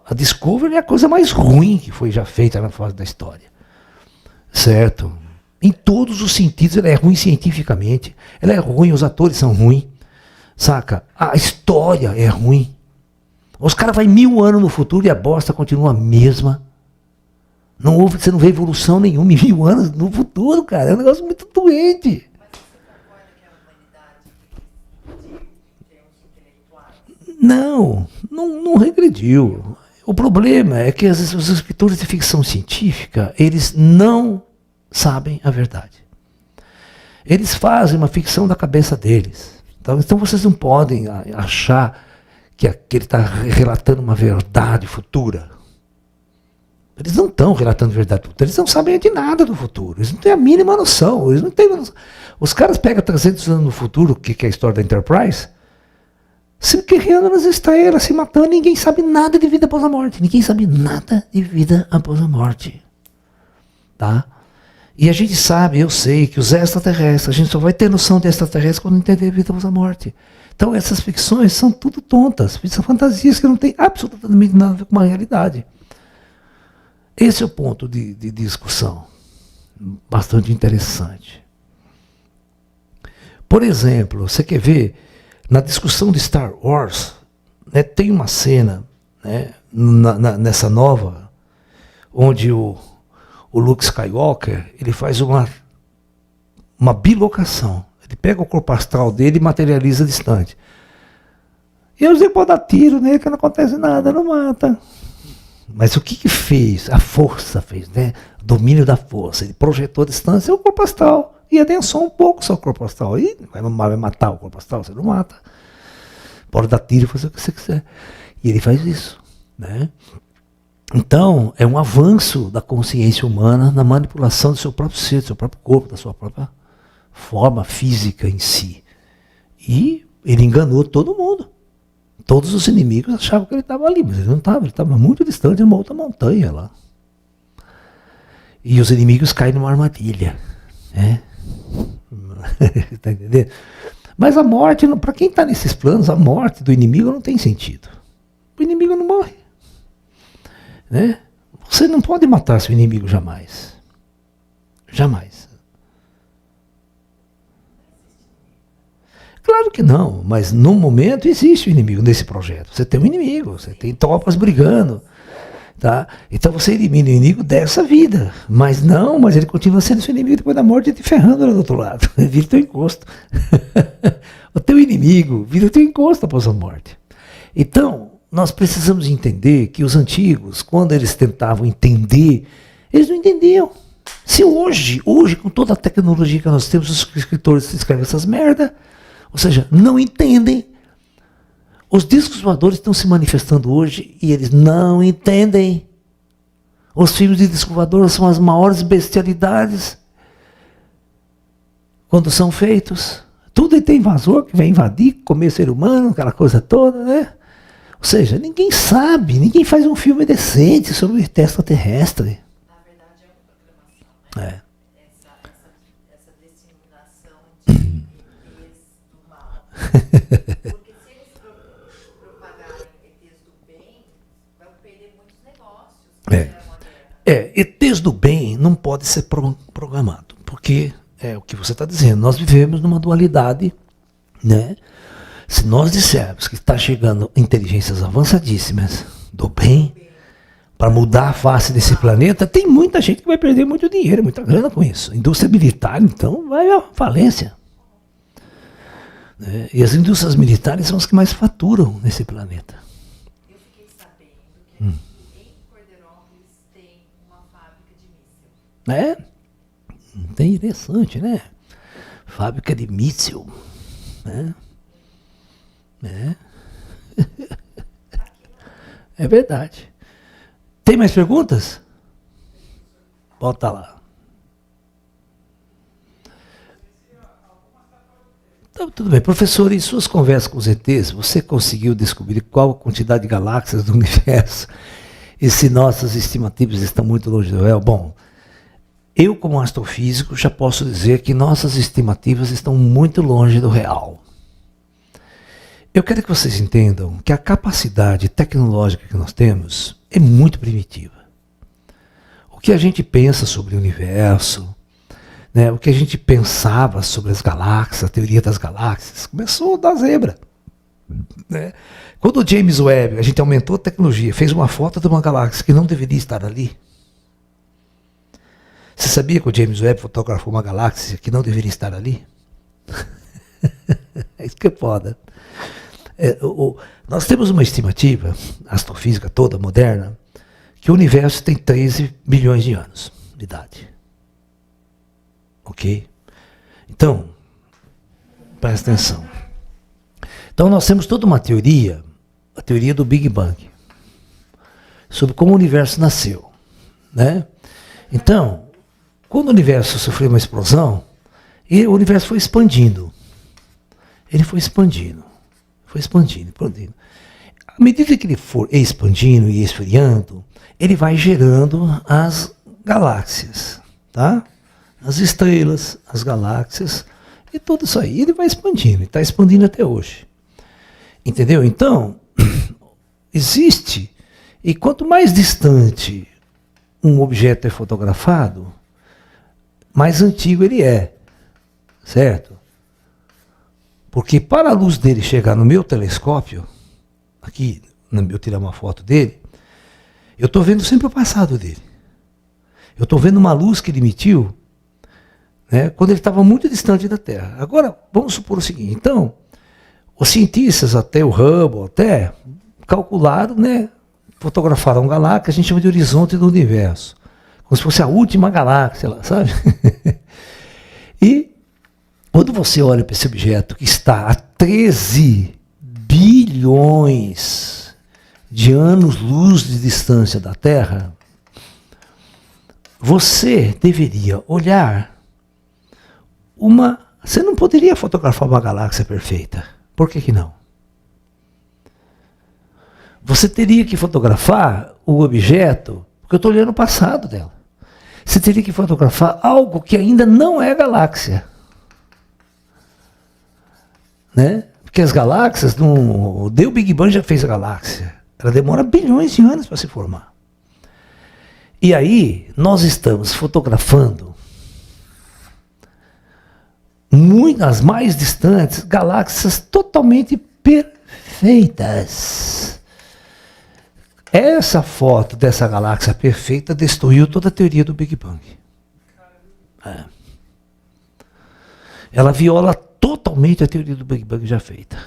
A Discovery é a coisa mais ruim que foi já feita na fase da história. Certo? Em todos os sentidos, ela é ruim cientificamente. Ela é ruim, os atores são ruins. Saca? A história é ruim. Os caras vão 1000 anos no futuro e a bosta continua a mesma. Não houve, você não vê evolução nenhuma em 1000 anos no futuro, cara. É um negócio muito doente. Mas você concorda que a humanidade regrediu em termos intelectuais? Não regrediu. O problema é que os escritores de ficção científica, eles não sabem a verdade. Eles fazem uma ficção da cabeça deles. Então vocês não podem achar que ele está relatando uma verdade futura. Eles não estão relatando verdade futura, eles não sabem de nada do futuro, eles não têm a mínima noção, eles não têm noção. Os caras pegam 300 anos no futuro, que é a história da Enterprise, se guerreando nas estrelas, se matando, ninguém sabe nada de vida após a morte, ninguém sabe nada de vida após a morte. Tá? E a gente sabe, eu sei, que os extraterrestres, a gente só vai ter noção de extraterrestres quando entender a vida após a morte. Então essas ficções são tudo tontas, são fantasias que não têm absolutamente nada a ver com uma realidade. Esse é o ponto de discussão, bastante interessante. Por exemplo, você quer ver, na discussão de Star Wars, né, tem uma cena, né, nessa nova, onde o Luke Skywalker, ele faz uma bilocação. Ele pega o corpo astral dele e materializa distante. E eu pode dar tiro nele, que não acontece nada, não mata. Mas o que fez? A força fez, né? O domínio da força. Ele projetou a distância e o corpo astral. E adensou um pouco só o corpo astral. E vai matar o corpo astral, você não mata. Pode dar tiro e fazer o que você quiser. E ele faz isso, né? Então, é um avanço da consciência humana na manipulação do seu próprio ser, do seu próprio corpo, da sua própria forma física em si. E ele enganou todo mundo. Todos os inimigos achavam que ele estava ali, mas ele não estava, ele estava muito distante, numa outra montanha lá. E os inimigos caem numa armadilha. Né? Está entendendo? Mas a morte, para quem está nesses planos, a morte do inimigo não tem sentido. O inimigo não morre. Né? Você não pode matar seu inimigo jamais. Jamais. Claro que não, mas no momento existe o inimigo nesse projeto. Você tem um inimigo, você tem tropas brigando. Tá? Então você elimina o inimigo dessa vida. Mas ele continua sendo seu inimigo depois da morte e te ferrando lá do outro lado. Vira o teu encosto. O teu inimigo vira o teu encosto após a morte. Então, nós precisamos entender que os antigos, quando eles tentavam entender, eles não entendiam. Se hoje, com toda a tecnologia que nós temos, os escritores escrevem essas merda, ou seja, não entendem. Os discos voadores estão se manifestando hoje e eles não entendem. Os filmes de disco voador são as maiores bestialidades quando são feitos. Tudo tem invasor que vem invadir, comer ser humano, aquela coisa toda, né? Ou seja, ninguém sabe, ninguém faz um filme decente sobre o extraterrestre. Na verdade, é uma programação, né? Essa disseminação de ETs do mal. Porque se eles propagarem ETs do bem, vão perder muitos negócios. ETs do bem não pode ser programado, porque é o que você está dizendo, nós vivemos numa dualidade, né? Se nós dissermos que está chegando inteligências avançadíssimas do bem, para mudar a face desse planeta, tem muita gente que vai perder muito dinheiro, muita grana com isso. Indústria militar, então, vai à falência. Né? E as indústrias militares são as que mais faturam nesse planeta. Eu fiquei sabendo que em Corderópolis tem uma fábrica de míssil. Tem interessante, né? Fábrica de míssil. Né? É verdade. Tem mais perguntas? Bota lá. Então, tudo bem. Professor, em suas conversas com os ETs, você conseguiu descobrir qual a quantidade de galáxias do universo e se nossas estimativas estão muito longe do réu? Bom, eu como astrofísico já posso dizer que nossas estimativas estão muito longe do real. Eu quero que vocês entendam que a capacidade tecnológica que nós temos é muito primitiva. O que a gente pensa sobre o universo, né, o que a gente pensava sobre as galáxias, a teoria das galáxias, começou da zebra. Né? Quando o James Webb, a gente aumentou a tecnologia, fez uma foto de uma galáxia que não deveria estar ali. Você sabia que o James Webb fotografou uma galáxia que não deveria estar ali? É isso que é foda. Nós temos uma estimativa, astrofísica toda, moderna, que o universo tem 13 bilhões de anos de idade. Ok? Então, presta atenção. Então nós temos toda uma teoria, a teoria do Big Bang, sobre como o universo nasceu. Né? Então, quando o universo sofreu uma explosão, o universo foi expandindo. Ele foi expandindo. Foi expandindo, expandindo. À medida que ele for expandindo e esfriando, ele vai gerando as galáxias, tá? As estrelas, as galáxias, e tudo isso aí. Ele vai expandindo, e está expandindo até hoje. Entendeu? Então, existe, e quanto mais distante um objeto é fotografado, mais antigo ele é, certo? Porque para a luz dele chegar no meu telescópio, aqui, eu tirar uma foto dele, eu estou vendo sempre o passado dele. Eu estou vendo uma luz que ele emitiu, né, quando ele estava muito distante da Terra. Agora, vamos supor o seguinte, então, os cientistas, até o Hubble, calcularam, né, fotografaram galáxias, a gente chama de horizonte do universo, como se fosse a última galáxia, lá, sabe? E quando você olha para esse objeto que está a 13 bilhões de anos-luz de distância da Terra, você deveria olhar Você não poderia fotografar uma galáxia perfeita. Por que não? Você teria que fotografar o objeto, porque eu estou olhando o passado dela. Você teria que fotografar algo que ainda não é galáxia. Né? Porque as galáxias, o Big Bang já fez a galáxia. Ela demora bilhões de anos para se formar. E aí, nós estamos fotografando as mais distantes galáxias totalmente perfeitas. Essa foto dessa galáxia perfeita destruiu toda a teoria do Big Bang. Ela viola totalmente a teoria do Big Bang já feita.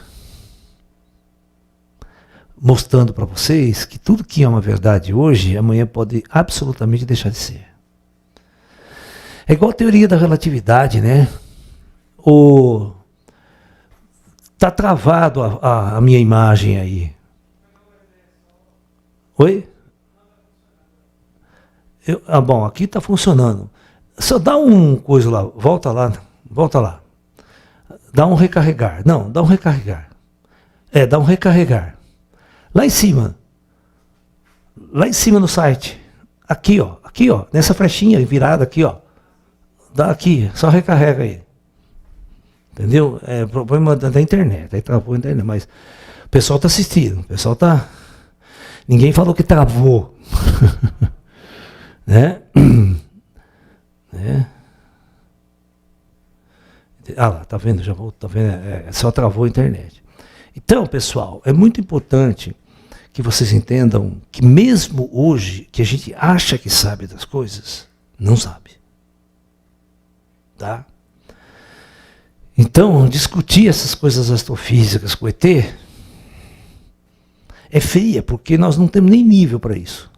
Mostrando para vocês que tudo que é uma verdade hoje, amanhã pode absolutamente deixar de ser. É igual a teoria da relatividade, né? Tá travado a minha imagem aí. Oi? Bom, aqui está funcionando. Só dá um coisa lá, volta lá. Dá um recarregar. Não, dá um recarregar. Dá um recarregar. Lá em cima no site. Aqui, ó, nessa flechinha virada aqui, ó. Dá aqui, só recarrega aí. Entendeu? É problema da internet. Aí travou a internet, mas o pessoal está assistindo. O pessoal está... Ninguém falou que travou. Né? Ah lá, tá vendo? Já voltou, tá vendo? Só travou a internet. Então, pessoal, é muito importante que vocês entendam que mesmo hoje, que a gente acha que sabe das coisas, não sabe. Tá? Então, discutir essas coisas astrofísicas com o ET é fria, porque nós não temos nem nível para isso.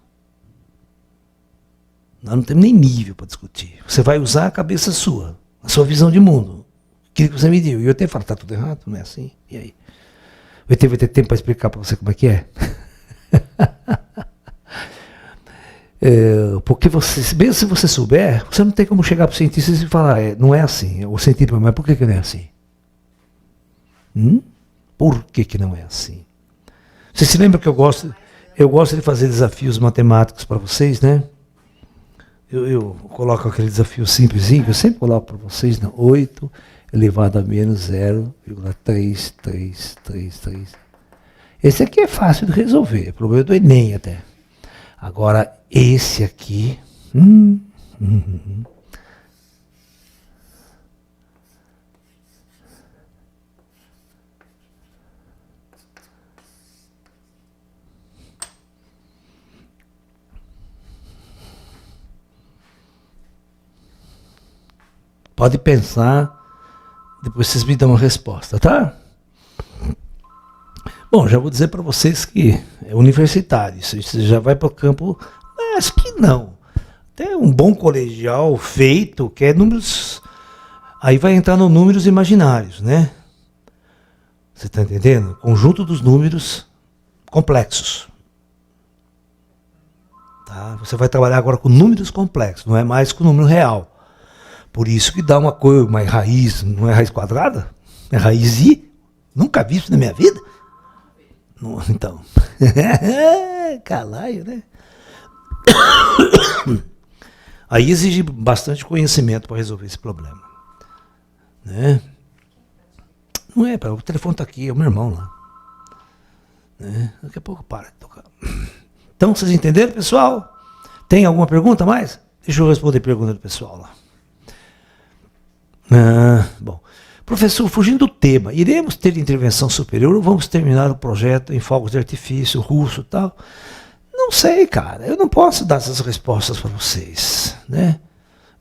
Nós não temos nem nível para discutir. Você vai usar a cabeça sua, a sua visão de mundo, aquilo que você me deu. E o ET fala, está tudo errado, não é assim? E aí? O ET vai ter tempo para explicar para você como é que é? Porque mesmo se você souber, você não tem como chegar para o cientista e falar, não é assim. O cientista, mas por que não é assim? Por que não é assim? Você se lembra que eu gosto de fazer desafios matemáticos para vocês, né? Eu coloco aquele desafio simplesinho, que eu sempre coloco para vocês, 8 elevado a menos 0,3333. Esse aqui é fácil de resolver, é problema do Enem até. Agora, esse aqui... Pode pensar, depois vocês me dão uma resposta, tá? Bom, já vou dizer para vocês que é universitário, você já vai para o campo, acho que não. Até um bom colegial feito, que é números, aí vai entrar no números imaginários, né? Você está entendendo? Conjunto dos números complexos. Tá? Você vai trabalhar agora com números complexos, não é mais com número real. Por isso que dá uma coisa, uma raiz, não é raiz quadrada? É raiz I? Nunca vi isso na minha vida? Não, então. Calaio, né? Aí exige bastante conhecimento para resolver esse problema. Né? Não é, o telefone está aqui, é o meu irmão lá. Né? Daqui a pouco para de tocar. Então, vocês entenderam, pessoal? Tem alguma pergunta mais? Deixa eu responder a pergunta do pessoal lá. Bom, professor, fugindo do tema, iremos ter intervenção superior ou vamos terminar o projeto em fogos de artifício russo e tal? Não sei, cara, eu não posso dar essas respostas para vocês, né?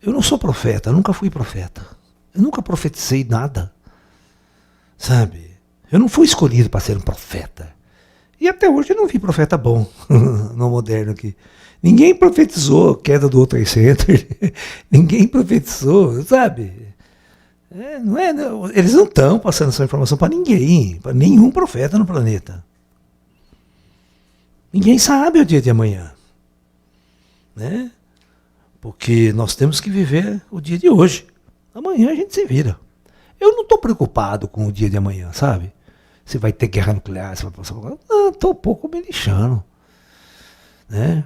Eu não sou profeta, eu nunca fui profeta, eu nunca profetizei nada, sabe? Eu não fui escolhido para ser um profeta, e até hoje eu não vi profeta bom no moderno aqui. Ninguém profetizou queda do World Trade Center, ninguém profetizou, sabe? Não, eles não estão passando essa informação para ninguém, para nenhum profeta no planeta. Ninguém sabe o dia de amanhã, né? Porque nós temos que viver o dia de hoje. Amanhã a gente se vira. Eu não estou preocupado com o dia de amanhã, sabe? Se vai ter guerra nuclear, se vai passar... Não, estou um pouco me lixando, né?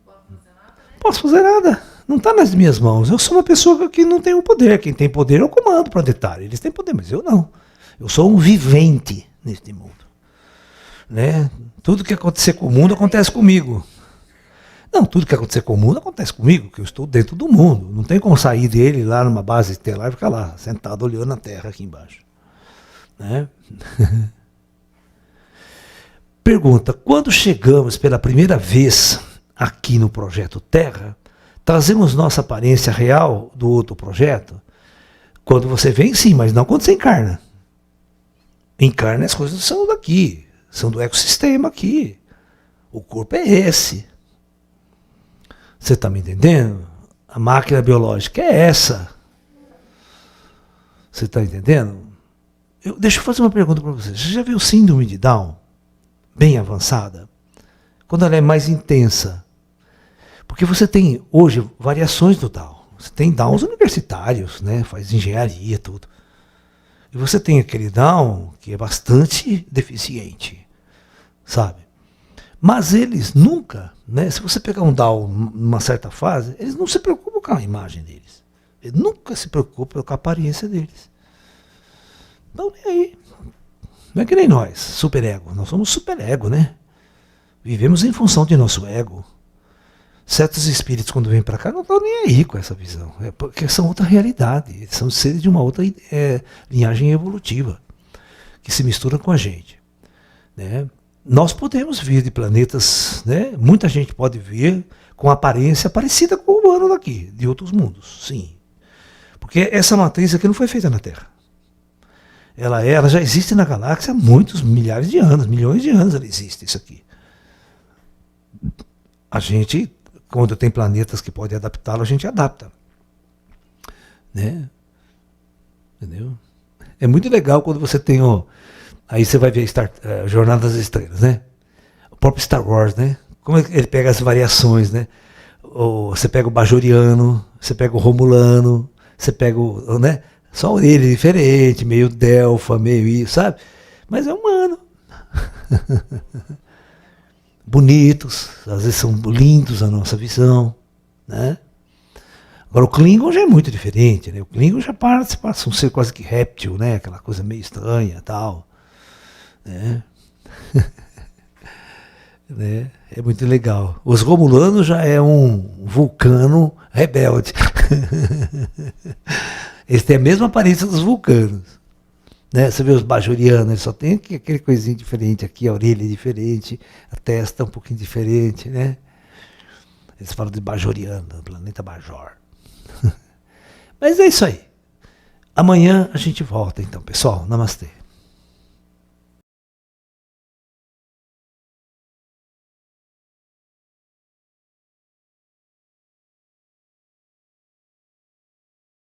Não posso fazer nada. Não está nas minhas mãos. Eu sou uma pessoa que não tem o poder. Quem tem poder é o comando planetário. Eles têm poder, mas eu não. Eu sou um vivente neste mundo. Né? Tudo que acontecer com o mundo acontece comigo. Não, tudo que acontecer com o mundo acontece comigo, porque eu estou dentro do mundo. Não tem como sair dele lá numa base estelar e ficar lá, sentado olhando a Terra aqui embaixo. Né? Pergunta, quando chegamos pela primeira vez aqui no Projeto Terra, trazemos nossa aparência real do outro projeto? Quando você vem, sim, mas não quando você encarna. Encarna, as coisas são daqui, são do ecossistema aqui. O corpo é esse. Você está me entendendo? A máquina biológica é essa. Você está entendendo? Deixa eu fazer uma pergunta para você. Você já viu síndrome de Down? Bem avançada? Quando ela é mais intensa. Porque você tem hoje variações do Down. Você tem Downs universitários, né? Faz engenharia, tudo. E você tem aquele Down que é bastante deficiente, sabe? Mas eles nunca, né? Se você pegar um Down numa certa fase, eles não se preocupam com a imagem deles. Eles nunca se preocupam com a aparência deles. Não, nem aí. Não é que nem nós, superego. Nós somos superego, né? Vivemos em função de nosso ego. Certos espíritos, quando vêm para cá, não estão nem aí com essa visão. É porque são outra realidade. Eles são seres de uma outra linhagem evolutiva, que se mistura com a gente. Né? Nós podemos vir de planetas, né? Muita gente pode vir com aparência parecida com o humano daqui, de outros mundos, sim. Porque essa matriz aqui não foi feita na Terra. Ela já existe na galáxia há muitos milhares de anos, milhões de anos ela existe, isso aqui. A gente... Quando tem planetas que podem adaptá-lo, a gente adapta. Né? Entendeu? É muito legal quando você tem aí você vai ver Jornada das Estrelas, né? O próprio Star Wars, né? Como ele pega as variações, né? Você pega o Bajoriano, você pega o Romulano, você pega o... Né? Só a orelha diferente, meio Delfa, meio isso, sabe? Mas é humano. Bonitos, às vezes são lindos a nossa visão, né? Agora o Klingon já é muito pdiferente, né? O Klingon já passa um ser quase que réptil, né? Aquela coisa meio estranha e tal. Né? Né? É muito legal. Os Romulanos já é um vulcano rebelde. Eles têm a mesma aparência dos vulcanos. Né? Você vê os bajorianos, eles só tem aquele coisinho diferente aqui, a orelha é diferente, a testa é um pouquinho diferente, né? Eles falam de bajoriano, do planeta Bajor. Mas é isso aí. Amanhã a gente volta então, pessoal. Namastê.